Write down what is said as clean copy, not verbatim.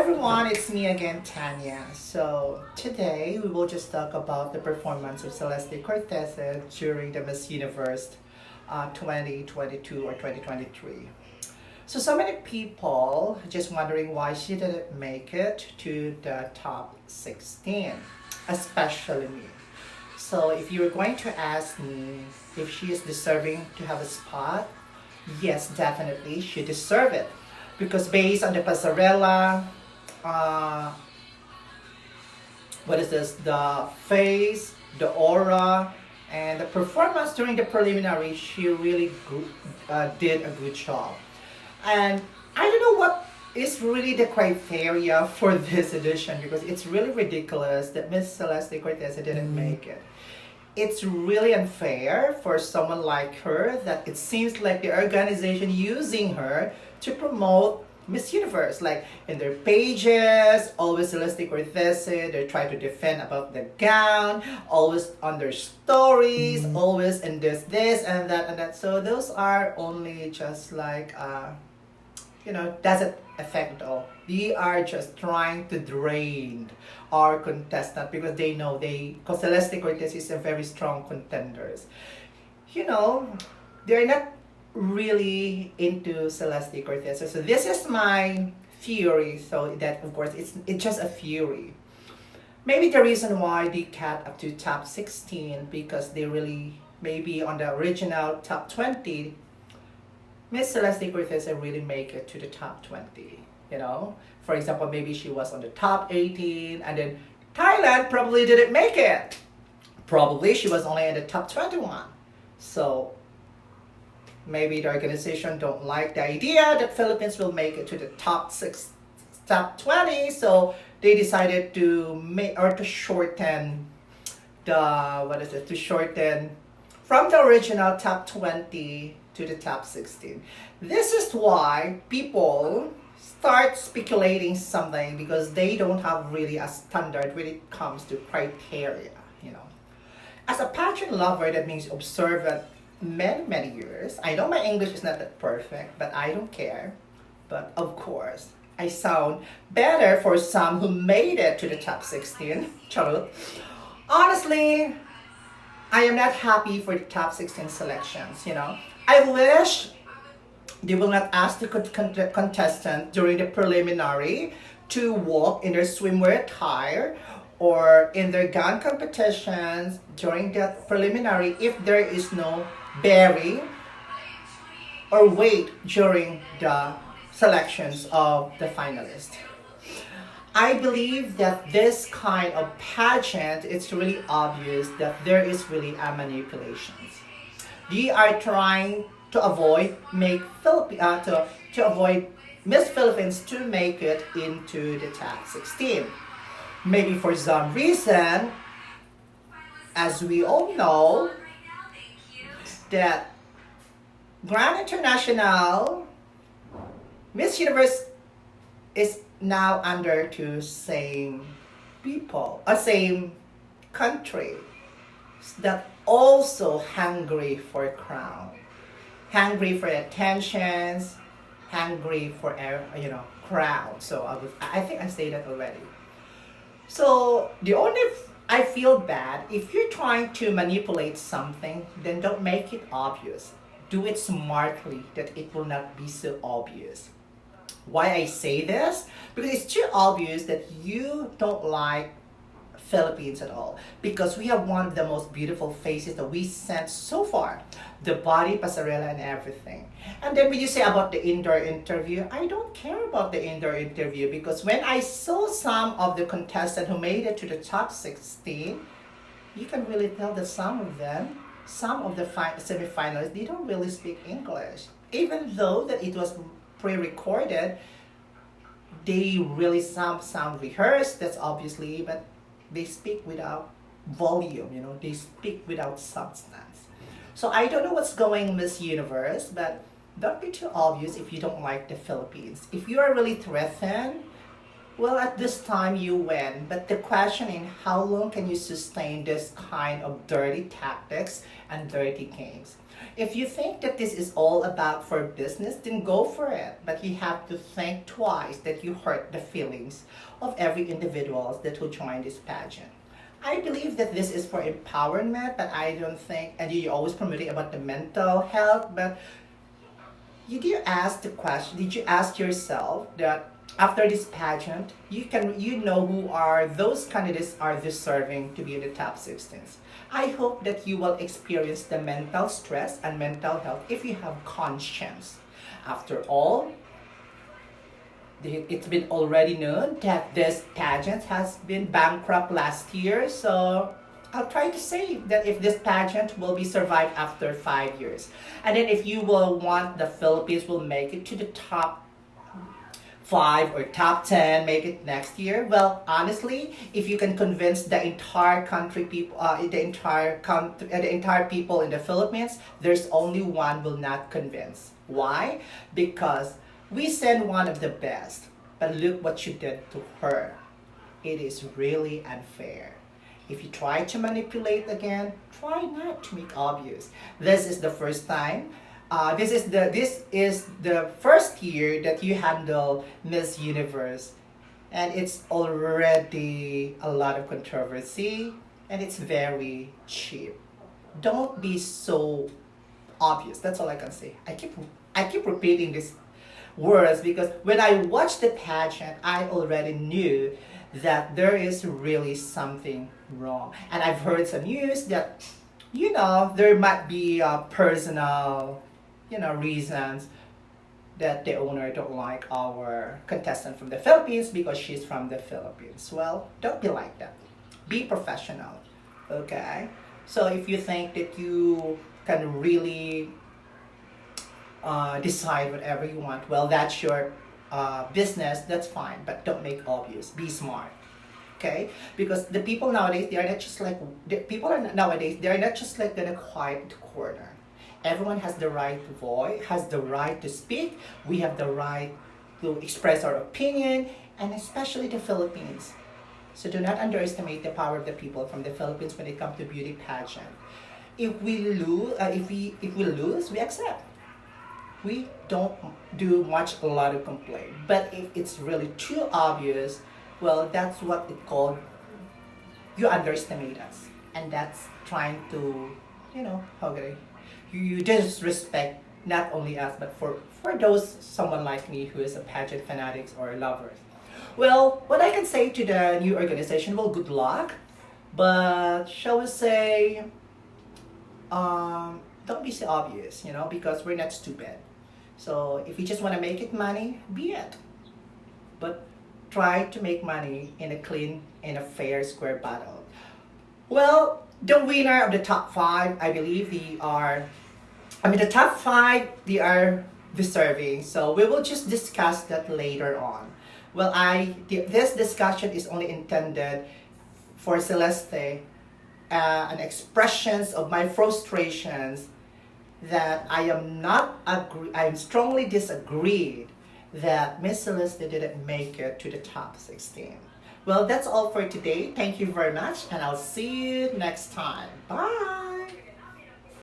everyone, it's me again, Tanya. So today we will just talk about the performance of Celeste Cortez during the Miss Universe 2022 or 2023. So many people just wondering why she didn't make it to the top 16, especially me. So if you were going to ask me if she is deserving to have a spot, yes, definitely she deserve it because based on the passarella, uh, what is this? The face, the aura, and the performance during the preliminary, she really did a good job. And I don't know what is really the criteria for this edition because it's really ridiculous that Miss Celeste Cortez didn't make it. It's really unfair for someone like her that it seems like the organization using her to promote Miss Universe, like in their pages, always Celeste Cortez, they try to defend about the gown, always on their stories, always in this and that and that. So those are only just like doesn't affect at all. They are just trying to drain our contestant because they know because Celeste Cortez is a very strong contenders. You know, they're not really into Celeste Cortez. So this is my theory. So that of course it's just a theory. Maybe the reason why they cut up to top 16 because they really maybe on the original top 20 Miss Celeste Cortez really make it to the top 20, For example, maybe she was on the top 18 and then Thailand probably didn't make it. Probably she was only in the top 21. So maybe the organization don't like the idea that Philippines will make it to the top 20. So they decided to make or to shorten to shorten from the original top 20 to the top 16. This is why people start speculating something because they don't have really a standard when it comes to criteria. As a pageant lover, that means observant many years. I know my English is not that perfect, but I don't care. But of course, I sound better for some who made it to the top 16. Charot. Honestly, I am not happy for the top 16 selections. I wish they will not ask the contestant during the preliminary to walk in their swimwear attire or in their gown competitions during the preliminary if there is no bearing or weight during the selections of the finalists. I believe that this kind of pageant, it's really obvious that there is really a manipulations. They are trying to avoid to avoid Miss Philippines to make it into the top 16. Maybe for some reason, as we all know, that Grand International Miss Universe is now under to same people, or same country that also hungry for a crown, hungry for attentions, hungry for crowd. So I think I said that already. So I feel bad if you're trying to manipulate something, then don't make it obvious. Do it smartly that it will not be so obvious. Why I say this? Because it's too obvious that you don't like Philippines at all. Because we have one of the most beautiful faces that we sent so far. The body, passarella, and everything. And then when you say about the indoor interview, I don't care about the indoor interview because when I saw some of the contestants who made it to the top 16, you can really tell that some of the semifinalists, they don't really speak English. Even though that it was pre-recorded, they really sound rehearsed, that's obviously, but they speak without volume, they speak without substance. So I don't know what's going Miss Universe, but don't be too obvious if you don't like the Philippines. If you are really threatened, Well, at this time you win, but the question is how long can you sustain this kind of dirty tactics and dirty games? If you think that this is all about for business, then go for it. But you have to think twice that you hurt the feelings of every individual that will join this pageant. I believe that this is for empowerment, but I don't think, and you always promoting about the mental health, but did you ask the question, did you ask yourself that after this pageant, you know who are those candidates are deserving to be in the top 16s. I hope that you will experience the mental stress and mental health if you have conscience. After all, it's been already known that this pageant has been bankrupt last year, so I'll try to say that if this pageant will be survived after 5 years, and then if you will want the Philippines will make it to the top five or top 10, make it next year. Well, honestly, if you can convince the entire country people, the entire people in the Philippines, there's only one will not convince. Why? Because we send one of the best, but look what you did to her. It is really unfair. If you try to manipulate again, try not to make obvious. This is the first time. This is the first year that you handle Miss Universe, and it's already a lot of controversy, and it's very cheap. Don't be so obvious. That's all I can say. I keep repeating these words because when I watched the pageant, I already knew that there is really something wrong. And I've heard some news that, there might be personal, reasons that the owner don't like our contestant from the Philippines because she's from the Philippines. Well, don't be like that. Be professional, okay? So if you think that you can really decide whatever you want, well, that's your business, that's fine, but don't make obvious. Be smart, okay? Because the people nowadays, they are not just like in a quiet corner. Everyone has the right to voice, has the right to speak. We have the right to express our opinion, and especially the Philippines. So do not underestimate the power of the people from the Philippines when it comes to beauty pageant. If we lose, we accept. We don't do much a lot of complaint. But if it's really too obvious, well, that's what it called. You underestimate us, and that's trying to, how can I? You disrespect not only us, but for those someone like me who is a pageant fanatics or lovers. Well, what I can say to the new organization, well, good luck, but shall we say, don't be so obvious, because we're not stupid. So if you just want to make it money, be it. But try to make money in a clean, in a fair, square battle. Well, the winner of the top five, I believe the top five, they are deserving. So we will just discuss that later on. Well, this discussion is only intended for Celeste, and expressions of my frustrations that I am strongly disagreed that Miss Celeste didn't make it to the top 16. Well, that's all for today. Thank you very much, and I'll see you next time. Bye!